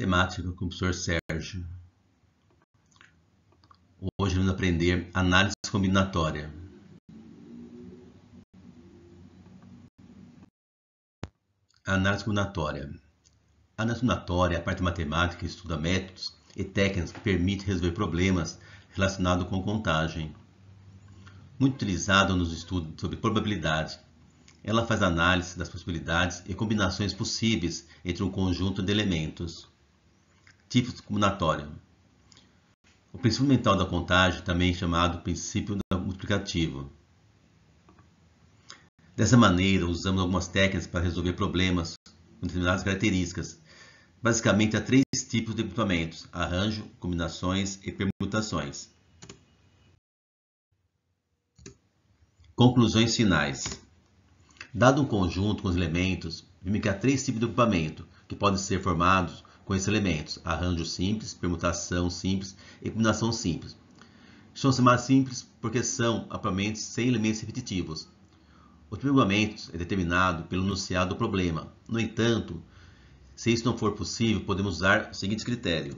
Matemática com o professor Sérgio. Hoje vamos aprender análise combinatória. Análise combinatória. A análise combinatória é a parte matemática que estuda métodos e técnicas que permitem resolver problemas relacionados com contagem. Muito utilizada nos estudos sobre probabilidade. Ela faz análise das possibilidades e combinações possíveis entre um conjunto de elementos. Tipos combinatórios. O princípio fundamental da contagem, também chamado princípio multiplicativo. Dessa maneira, usamos algumas técnicas para resolver problemas com determinadas características. Basicamente, há três tipos de grupamentos: arranjo, combinações e permutações. Conclusões finais. Dado um conjunto com os elementos, vimos que há três tipos de grupamento, que podem ser formados com esses elementos: arranjo simples, permutação simples e combinação simples. São chamados simples porque são aparentemente sem elementos repetitivos. O tipo de grupamento é determinado pelo enunciado do problema. No entanto, se isso não for possível, podemos usar o seguinte critério.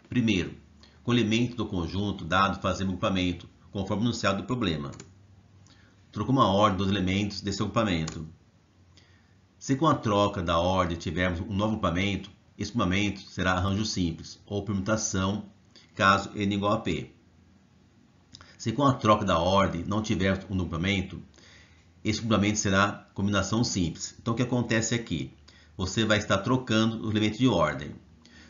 Primeiro, com elementos do conjunto dado, fazemos o grupamento conforme o enunciado do problema. Trocamos a ordem dos elementos desse agrupamento. Se com a troca da ordem tivermos um novo grupamento, esse grupamento será arranjo simples, ou permutação, caso n igual a p. Se com a troca da ordem não tivermos um grupamento, esse grupamento será combinação simples. Então, o que acontece aqui? Você vai estar trocando os elementos de ordem.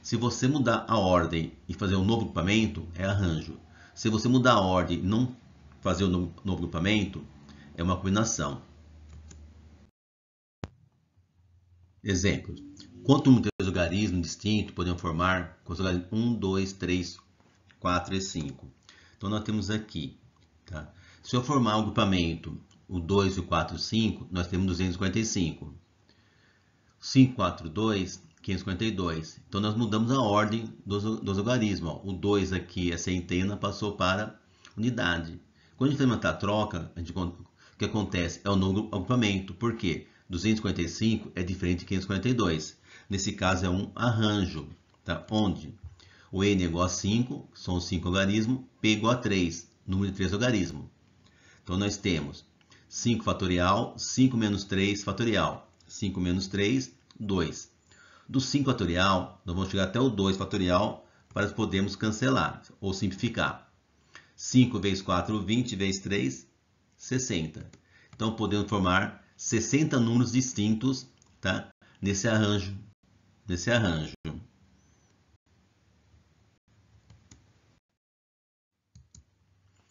Se você mudar a ordem e fazer um novo grupamento, é arranjo. Se você mudar a ordem e não fazer um novo grupamento, é uma combinação. Exemplo. Quantos números de logaritmos distintos podemos formar com os logaritmos 1, 2, 3, 4 e 5? Então, nós temos aqui. Tá? Se eu formar um grupamento, o 2, o 4 e o 5, nós temos 255. 5, 4, 2, 552. Então, nós mudamos a ordem dos logaritmos. O 2 aqui é centena, passou para unidade. Quando a gente implementar a troca, o que acontece? É o novo agrupamento. Por quê? 255 é diferente de 542. Nesse caso, é um arranjo. Tá? Onde o n é igual a 5, são os 5 logaritmos, p igual a 3, número de 3 logaritmos. Então, nós temos 5 fatorial, 5 menos 3 fatorial. 5 menos 3, 2. Do 5 fatorial, nós vamos chegar até o 2 fatorial para podermos cancelar ou simplificar. 5 vezes 4, 20, vezes 3, 60. Então, podemos formar 60 números distintos, tá? Nesse arranjo.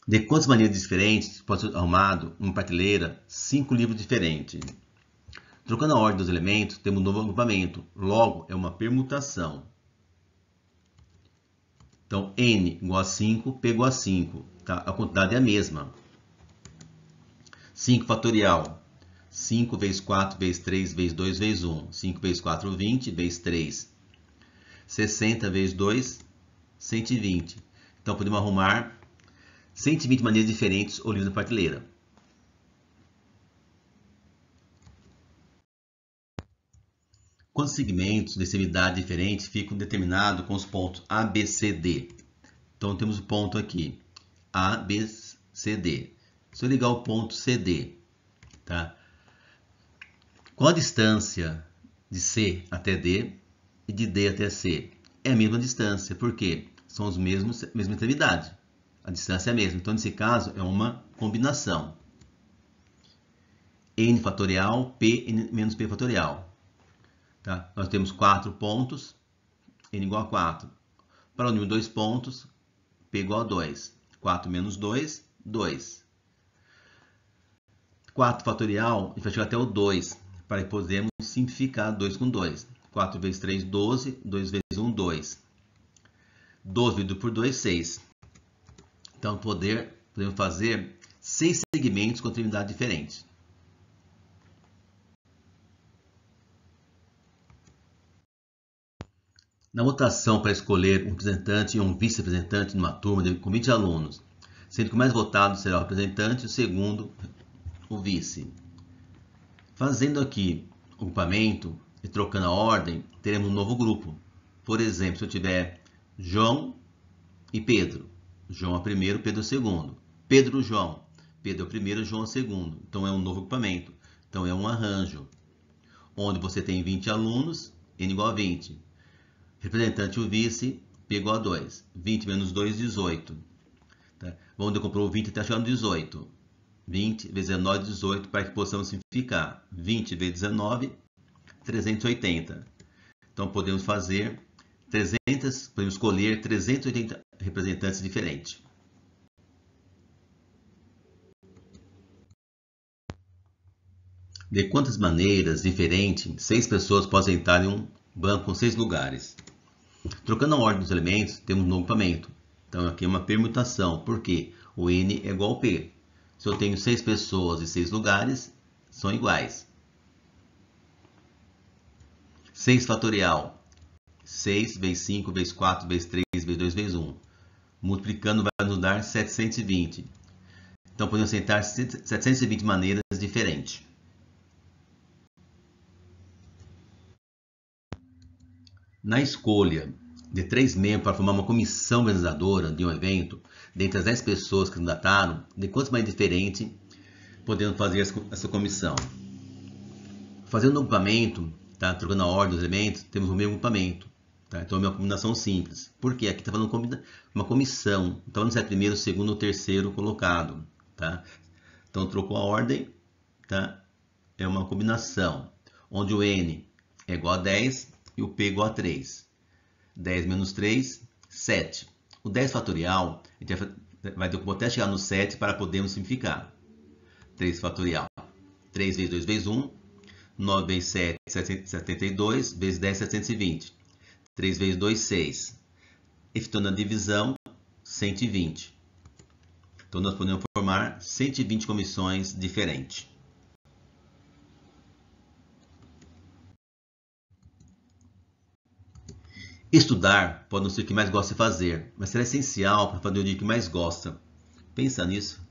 De quantas maneiras diferentes pode ser arrumado uma prateleira 5 livros diferentes? Trocando a ordem dos elementos, temos um novo agrupamento. Logo, é uma permutação. Então, n igual a 5, p igual a 5. Tá? A quantidade é a mesma. 5 fatorial. 5 vezes 4 vezes 3 vezes 2 vezes 1. 5 vezes 4, 20 vezes 3. 60 vezes 2, 120. Então, podemos arrumar 120 maneiras diferentes o livro da prateleira. Quantos segmentos de extremidade diferentes ficam determinados com os pontos A, B, C, D? Então, temos o ponto aqui, A, B, C, D. Se eu ligar o ponto CD, tá? Qual a distância de C até D e de D até C? É a mesma distância, porque são a mesma extremidade. A distância é a mesma. Então, nesse caso, é uma combinação. N fatorial, P menos P fatorial. Tá? Nós temos 4 pontos, n igual a 4. Para o número 2 pontos, p igual a 2. 4 menos 2, 2. 4 fatorial, a gente vai chegar até o 2, para que podemos simplificar 2 com 2. 4 vezes 3, 12. 2 vezes 1, 2. 12 dividido por 2, 6. Então, podemos fazer 6 segmentos com extremidades diferentes. Na votação para escolher um representante e um vice-representante numa turma com 20 alunos, sendo que o mais votado será o representante e o segundo o vice. Fazendo aqui o agrupamento e trocando a ordem, teremos um novo grupo. Por exemplo, se eu tiver João e Pedro. João é o primeiro, Pedro é o segundo. Pedro, João. Pedro é o primeiro, João é o segundo. Então é um novo agrupamento. Então é um arranjo, onde você tem 20 alunos, N igual a 20. Representante o vice, P igual a 2. 20 menos 2, 18. Tá? Vamos decompor o 20 até chegar no 18. 20 vezes 19, 18, para que possamos simplificar. 20 vezes 19, 380. Então podemos fazer 300, podemos escolher 380 representantes diferentes. De quantas maneiras diferentes 6 pessoas podem sentar em um banco com 6 lugares? Trocando a ordem dos elementos, temos um novo agrupamento. Então aqui é uma permutação, porque o N é igual ao P. Se eu tenho 6 pessoas e 6 lugares, são iguais. 6 fatorial. 6 vezes 5 vezes 4 vezes 3 vezes 2 vezes 1. Multiplicando vai nos dar 720. Então podemos sentar 720 maneiras diferentes. Na escolha de 3 membros para formar uma comissão organizadora de um evento, dentre as 10 pessoas que candidataram, de quantas maneiras diferentes podemos fazer essa comissão? Fazendo um agrupamento, tá? Trocando a ordem dos elementos, temos o mesmo agrupamento. Tá? Então é uma combinação simples. Por quê? Aqui está falando uma comissão. Então não é primeiro, segundo ou terceiro colocado. Tá? Então trocou a ordem, tá? É uma combinação, onde o N é igual a 10 e o P é igual a 3. 10 menos 3, 7. O 10 fatorial, a gente vai decompor até chegar no 7 para podermos simplificar. 3 fatorial. 3 vezes 2 vezes 1. 9 vezes 7, 72. Vezes 10, 720. 3 vezes 2, 6. Efetuando a divisão, 120. Então, nós podemos formar 120 comissões diferentes. Estudar pode não ser o que mais gosta de fazer, mas será essencial para fazer o dia que mais gosta. Pensa nisso.